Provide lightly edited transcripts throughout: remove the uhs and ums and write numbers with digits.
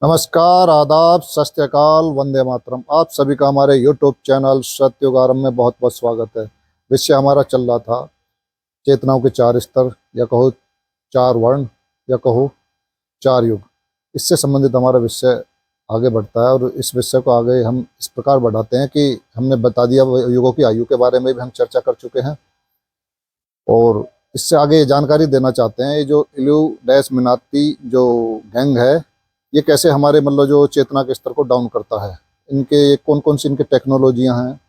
नमस्कार, आदाब, सत श्री अकाल, वंदे मातरम। आप सभी का हमारे यूट्यूब चैनल सत्युगारम में बहुत बहुत स्वागत है। विषय हमारा चल रहा था चेतनाओं के चार स्तर, या कहो चार वर्ण, या कहो चार युग। इससे संबंधित हमारा विषय आगे बढ़ता है और इस विषय को आगे हम इस प्रकार बढ़ाते हैं कि हमने बता दिया युगों की आयु के बारे में भी हम चर्चा कर चुके हैं। और इससे आगे ये जानकारी देना चाहते हैं, ये जो इल्यू डैश मिनाती जो गैंग है, ये कैसे हमारे मतलब जो चेतना के स्तर को डाउन करता है। इनके कौन कौन सी इनके टेक्नोलॉजियां हैं,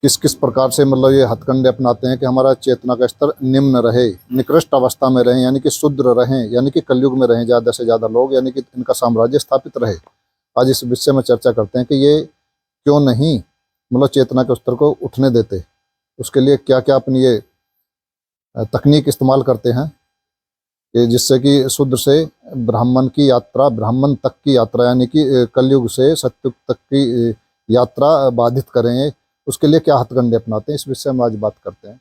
किस किस प्रकार से मतलब ये हथकंडे अपनाते हैं कि हमारा चेतना का स्तर निम्न रहे, निकृष्ट अवस्था में रहे, यानी कि शुद्र रहें, यानी कि कलयुग में रहें ज़्यादा से ज़्यादा लोग, यानी कि इनका साम्राज्य स्थापित रहे। आज इस विषय में चर्चा करते हैं कि ये क्यों नहीं मतलब चेतना के स्तर को उठने देते, उसके लिए क्या क्या अपनी ये तकनीक इस्तेमाल करते हैं कि जिससे कि शूद्र से ब्राह्मण की यात्रा, ब्राह्मण तक की यात्रा, यानी कि कलयुग से सतयुग तक की यात्रा बाधित करें। उसके लिए क्या हथकंडे अपनाते हैं, इस विषय में आज बात करते हैं।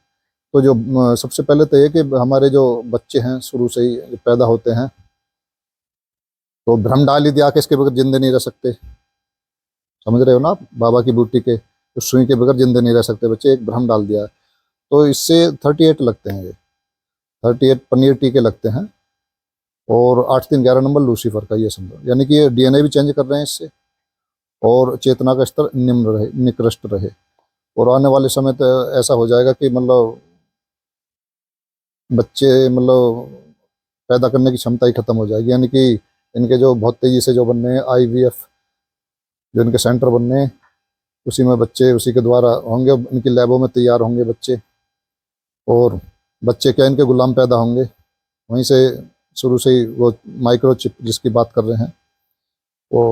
तो जो सबसे पहले तो ये कि हमारे जो बच्चे हैं शुरू से ही पैदा होते हैं तो भ्रम डाल ही दिया कि इसके बगैर जिंदे नहीं रह सकते। समझ रहे हो ना आप, बाबा की बूटी के तो सुई के बगैर जिंदे नहीं रह सकते बच्चे, एक भ्रम डाल दिया है। तो इससे 38 लगते हैं, ये 38 पनीर टीके लगते हैं और 8 3 11 नंबर लूसीफर का, ये समझो। यानी कि ये डीएनए भी चेंज कर रहे हैं इससे, और चेतना का स्तर निम्न रहे, निकृष्ट रहे। और आने वाले समय तो ऐसा हो जाएगा कि मतलब बच्चे मतलब पैदा करने की क्षमता ही खत्म हो जाएगी। यानी कि इनके जो बहुत तेजी से जो बनने हैं आईवीएफ, जो इनके सेंटर बनने हैं, उसी में बच्चे उसी के द्वारा होंगे, इनकी लैबों में तैयार होंगे बच्चे। और बच्चे क्या इनके गुलाम पैदा होंगे, वहीं से शुरू से ही वो माइक्रोचिप जिसकी बात कर रहे हैं वो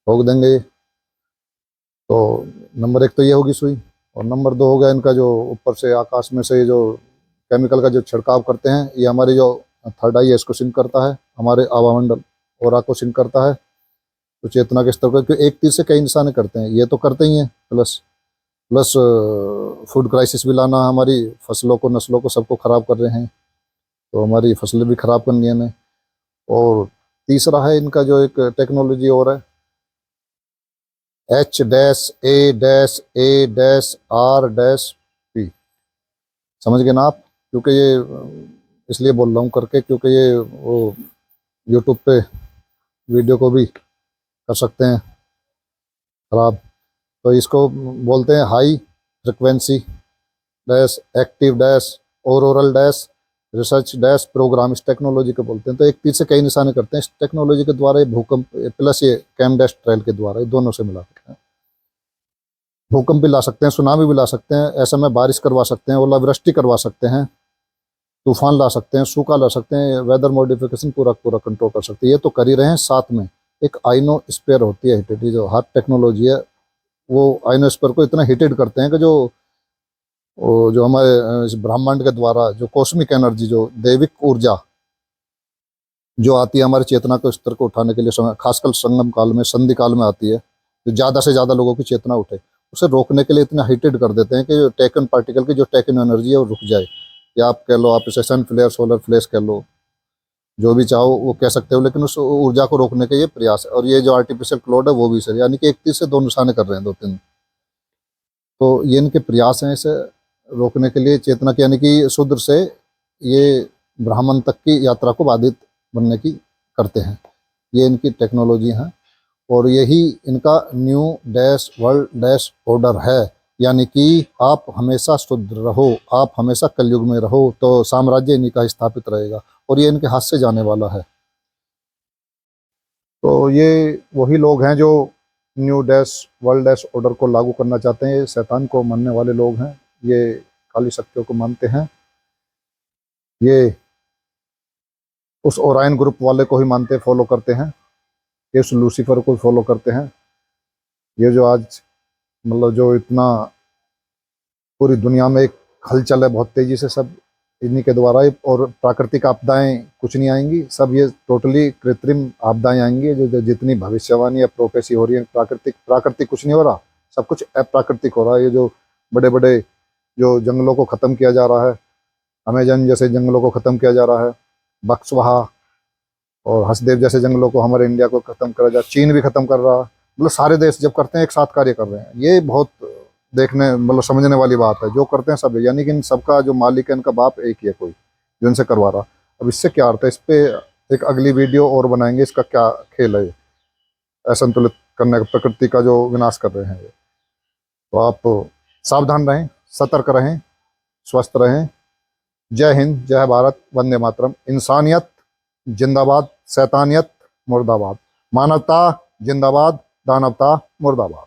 ठोक देंगे। तो नंबर 1 तो ये होगी सुई, और नंबर 2 हो गया इनका जो ऊपर से आकाश में से जो केमिकल का जो छिड़काव करते हैं, ये हमारी जो थर्ड आई है इसको सिंक करता है, हमारे आवामंडल और को सिंक करता है। तो चेतना के स्तर पर क्योंकि एक तीर से कई निशाने करते हैं, ये तो करते ही हैं, प्लस प्लस फूड क्राइसिस भी लाना, हमारी फसलों को, नस्लों को, सबको खराब कर रहे हैं। तो हमारी फसलें भी खराब करनी है हमें। और तीसरा है इनका जो एक टेक्नोलॉजी और है, H-A-A-R-P। समझ गए ना आप, क्योंकि ये इसलिए बोल रहा हूँ करके क्योंकि ये वो यूट्यूब पे वीडियो को भी कर सकते हैं खराब। तो इसको बोलते हैं high frequency dash active dash auroral dash research dash program, इस टेक्नोलॉजी को बोलते हैं। तो एक तीर से कई निशाने करते हैं इस टेक्नोलॉजी के द्वारा, ये भूकंप प्लस ये कैम डैश ट्रायल के द्वारा, ये दोनों से मिला सकते हैं। भूकंप भी ला सकते हैं, सुनामी भी ला सकते हैं, ऐसे में बारिश करवा सकते हैं, ओलावृष्टि करवा सकते हैं, तूफान ला सकते हैं, सूखा ला सकते हैं, वेदर मॉडिफिकेशन पूरा पूरा कंट्रोल कर सकते हैं। ये तो कर ही रहे हैं। साथ में एक आइनो स्पेयर होती है हिटेड, जो हार्ट टेक्नोलॉजी है, वो आइनो स्पेयर को इतना हीटेड करते हैं कि जो हमारे इस ब्रह्मांड के द्वारा जो कॉस्मिक एनर्जी, जो दैविक ऊर्जा जो आती है हमारे चेतना को स्तर को उठाने के लिए, खासकर संगम काल में, संधि काल में आती है, जो ज़्यादा से ज़्यादा लोगों की चेतना उठे, उसे रोकने के लिए इतना हीटेड कर देते हैं कि जो टेकन पार्टिकल की जो टेकन एनर्जी है वो रुक जाए। या आप कह लो, आप इसे सन फ्लेयर, सोलर फ्लैश कह लो, जो भी चाहो वो कह सकते हो, लेकिन उस ऊर्जा को रोकने के ये प्रयास है। और ये जो आर्टिफिशियल क्लाउड है वो भी सर, यानी कि एक तीर से दो निशाने कर रहे हैं, 2 3। तो ये इनके प्रयास हैं इसे रोकने के लिए, चेतना की, यानी कि शूद्र से ये ब्राह्मण तक की यात्रा को बाधित बनने की करते हैं। ये इनकी टेक्नोलॉजी है और यही इनका new dash world dash order है। यानी कि आप हमेशा शुद्ध रहो, आप हमेशा कलयुग में रहो, तो साम्राज्य इन्हीं का स्थापित रहेगा और ये इनके हाथ से जाने वाला है। तो ये वही लोग हैं जो new dash world dash order को लागू करना चाहते हैं। ये शैतान को मानने वाले लोग हैं, ये काली शक्तियों को मानते हैं, ये उस ओरायन ग्रुप वाले को ही मानते, फॉलो करते हैं, ये उस लूसीफर को फॉलो करते हैं। ये जो आज मतलब जो इतना पूरी दुनिया में एक हलचल है बहुत तेजी से, सब इन्हीं के द्वारा ही। और प्राकृतिक आपदाएं कुछ नहीं आएंगी, सब ये टोटली कृत्रिम आपदाएं आएंगी। जो जितनी भविष्यवाणी या प्रोफेसी हो रही है, प्राकृतिक प्राकृतिक कुछ नहीं हो रहा, सब कुछ अप्राकृतिक हो रहा है। ये जो बड़े बड़े जो जंगलों को ख़त्म किया जा रहा है, अमेजन जैसे जंगलों को ख़त्म किया जा रहा है, बक्सवाहा और हसदेव जैसे जंगलों को हमारे इंडिया को खत्म करा जा, चीन भी खत्म कर रहा, मतलब सारे देश जब करते हैं एक साथ कार्य कर रहे हैं, ये बहुत देखने मतलब समझने वाली बात है। जो करते हैं सब, यानी कि इन सबका जो मालिक है इनका बाप एक ही है कोई, जो इनसे करवा रहा। अब इससे क्या अर्थ है, इस पे एक अगली वीडियो और बनाएंगे, इसका क्या खेल है ये असंतुलित करने का, प्रकृति का जो विनाश कर रहे हैं ये। तो आप सावधान रहें, सतर्क रहें, स्वस्थ रहें। जय हिंद, जय भारत, वंदे मातरम। इंसानियत जिंदाबाद, शैतानियत मुर्दाबाद। मानवता जिंदाबाद, दानवता मुर्दाबाद।